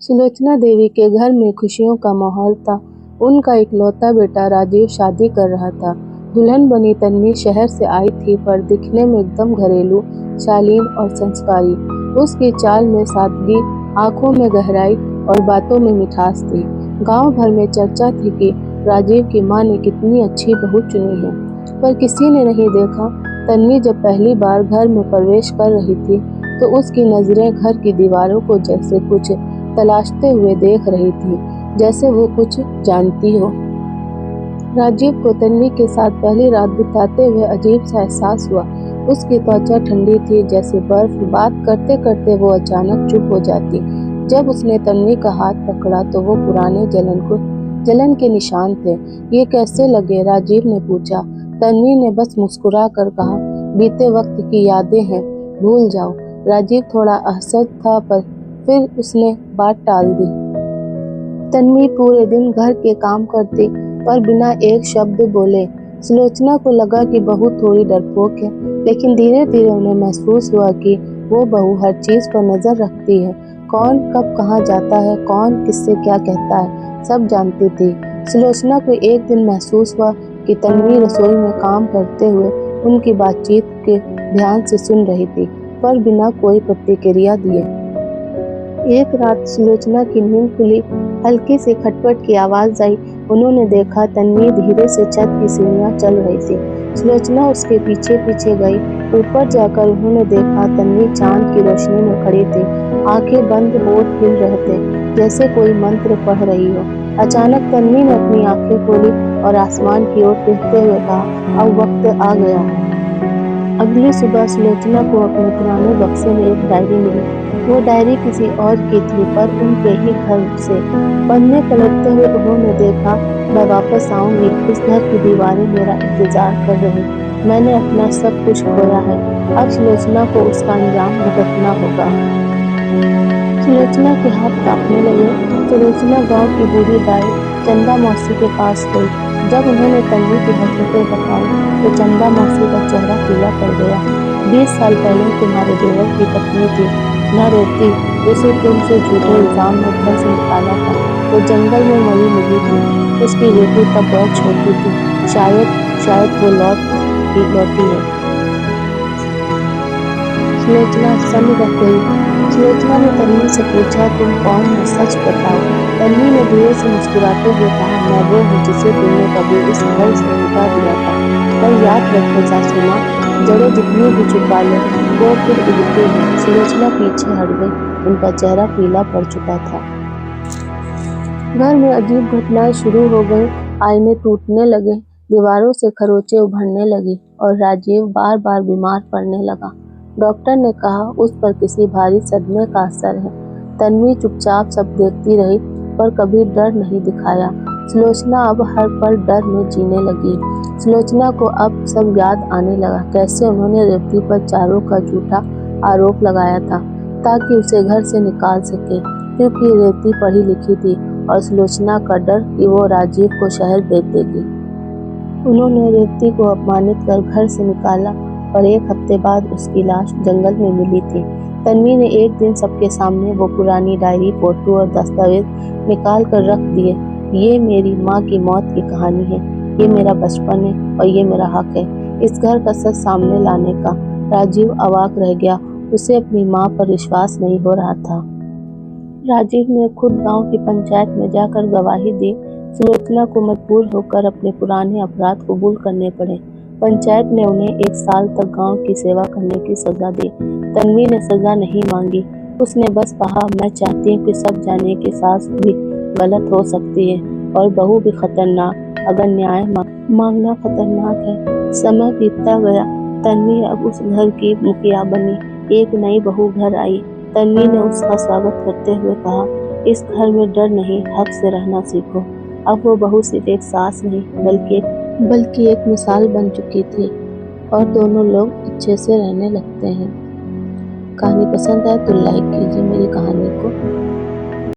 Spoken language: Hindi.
सुलोचना देवी के घर में खुशियों का माहौल था। उनका इकलौता बेटा राजीव शादी कर रहा था। दुल्हन बनी तन्वी शहर से आई थी, पर दिखने में एकदम घरेलू, शालीन और संस्कारी। उसकी चाल में सादगी, आंखों में गहराई और बातों में मिठास थी। गांव भर में चर्चा थी कि राजीव की मां ने कितनी अच्छी बहू चुनी है, पर किसी ने नहीं देखा। तन्वी जब पहली बार घर में प्रवेश कर रही थी, तो उसकी नजरें घर की दीवारों को जैसे कुछ तलाशते हुए देख रही थी, जैसे वो कुछ जानती हो। राजीव को तन्वी के साथ पहली रात बिताते हुए अजीब सा एहसास हुआ। उसकी त्वचा ठंडी थी जैसे बर्फ। बात करते करते वो अचानक चुप हो जाती। जब उसने तन्वी का हाथ पकड़ा तो वो पुराने जलन के निशान थे। ये कैसे लगे? राजीव ने पूछा। तन्वी ने बस मुस्कुरा कर कहा, बीते वक्त की यादें हैं, भूल जाओ। राजीव थोड़ा असहज था, पर फिर उसने बात टाल दी। तन्वी पूरे दिन घर के काम करती, पर बिना एक शब्द बोले। सुलोचना को लगा कि बहू थोड़ी डरपोक है, लेकिन धीरे धीरे उन्हें महसूस हुआ कि वो बहू हर चीज पर नजर रखती है। कौन कब कहाँ जाता है, कौन किससे क्या कहता है, सब जानती थी। सुलोचना को एक दिन महसूस हुआ कि तन्वी रसोई में काम करते हुए उनकी बातचीत के ध्यान से सुन रही थी, पर बिना कोई प्रतिक्रिया दिए। एक रात सुलोचना की नींद खुली, हल्की सी खटपट की आवाज आई। उन्होंने देखा तन्वी धीरे से छत की सीढ़ियां चल रही थी। सुलोचना उसके पीछे पीछे गई। ऊपर जाकर उन्होंने देखा तन्वी चांद की रोशनी में खड़ी थी। आंखें बंद, होठ हिल रहे थे, जैसे कोई मंत्र पढ़ रही हो। अचानक तन्वी ने अपनी आंखें खोली और आसमान की ओर देखते हुए कहा, अब वक्त आ गया है। अगली सुबह सुलोचना को अपने पुराने बक्से में एक डायरी मिली। वो डायरी किसी और की थी, पर उनके ही घर से। पन्ने पलटते हुए उन्होंने देखा, मैं वापस आऊंगी, इस घर की दीवारें मेरा इंतजार कर रही। मैंने अपना सब कुछ खोया है, अब सुलोचना को उसका अंजाम भुगतना होगा। सुलोचना के हाथ कांपने लगे। सुलोचना गांव की बूढ़ी दाई चंदा मौसी के पास गई। जब उन्होंने तन्वी की हरकतें बताई, तो चंदा मौसी का चेहरा पीला पड़ गया। 20 साल पहले तुम्हारे देवर की पत्नी थी, न रोती, उसे तुमसे झूठे इल्जाम में घर से निकाला था। वो जंगल में मरी मिली थी। उसकी बेटी तब बहुत छोटी थी। शायद वो लौटी है। सुलोचना सन्न रह गई। सुलोचना ने तन्वी से पूछा, तुम कौन हो, सच बताओ। तन्वी ने धीरे से मुस्कुराते हुए कहा, मैं वो हूँ जिसे तुमने कभी इस घर से मिटा दिया था। पर याद रखो सासू माँ, जड़ें जितनी भी छुपा लो, वो फिर उगती हैं। सुलोचना पीछे हट गई। उनका चेहरा पीला पड़ चुका था। घर में अजीब घटनाएं शुरू हो गई। आईने टूटने लगे, दीवारों से खरोंचें उभरने लगी, और राजीव बार बार बीमार पड़ने लगा। डॉक्टर ने कहा उस पर किसी भारी सदमे का असर है। तन्वी चुपचाप सब देखती रही, पर कभी डर नहीं दिखाया। सुलोचना अब हर पल डर में जीने लगी। सुलोचना को अब सब याद आने लगा, कैसे उन्होंने रेवती पर चारों का झूठा आरोप लगाया था, ताकि उसे घर से निकाल सके, क्योंकि रेवती पढ़ी लिखी थी, और सुलोचना का डर कि वो राजीव को शहर भेज देगी। उन्होंने रेवती को अपमानित कर घर से निकाला, और एक हफ्ते बाद उसकी लाश जंगल में मिली थी। तन्वी ने एक दिन सबके सामने वो पुरानी डायरी, फोटो और दस्तावेज निकाल कर रख दिए। ये मेरी माँ की मौत की कहानी है, ये मेरा बचपन है, और ये मेरा हक है इस घर का सच सामने लाने का। राजीव अवाक रह गया। उसे अपनी माँ पर विश्वास नहीं हो रहा था। राजीव ने खुद गांव की पंचायत में जाकर गवाही दी। सुलोचना को मजबूर होकर अपने पुराने अपराध कबूल करने पड़े। पंचायत ने उन्हें 1 साल तक गांव की सेवा करने की सजा दी। तन्वी ने सजा नहीं मांगी। उसने बस कहा, मैं चाहती हूँ कि सब जाने कि सास भी गलत हो सकती है, और बहू भी खतरनाक, अगर न्याय मांगना खतरनाक है। समय बीतता गया। तन्वी अब उस घर की मुखिया बनी। एक नई बहू घर आई। तन्वी ने उसका स्वागत करते हुए कहा, इस घर में डर नहीं, हक से रहना सीखो। अब वो बहू सिर्फ एक सास नहीं, बल्कि एक मिसाल बन चुकी थी, और दोनों लोग अच्छे से रहने लगते हैं। कहानी पसंद आए तो लाइक कीजिए मेरी कहानी को।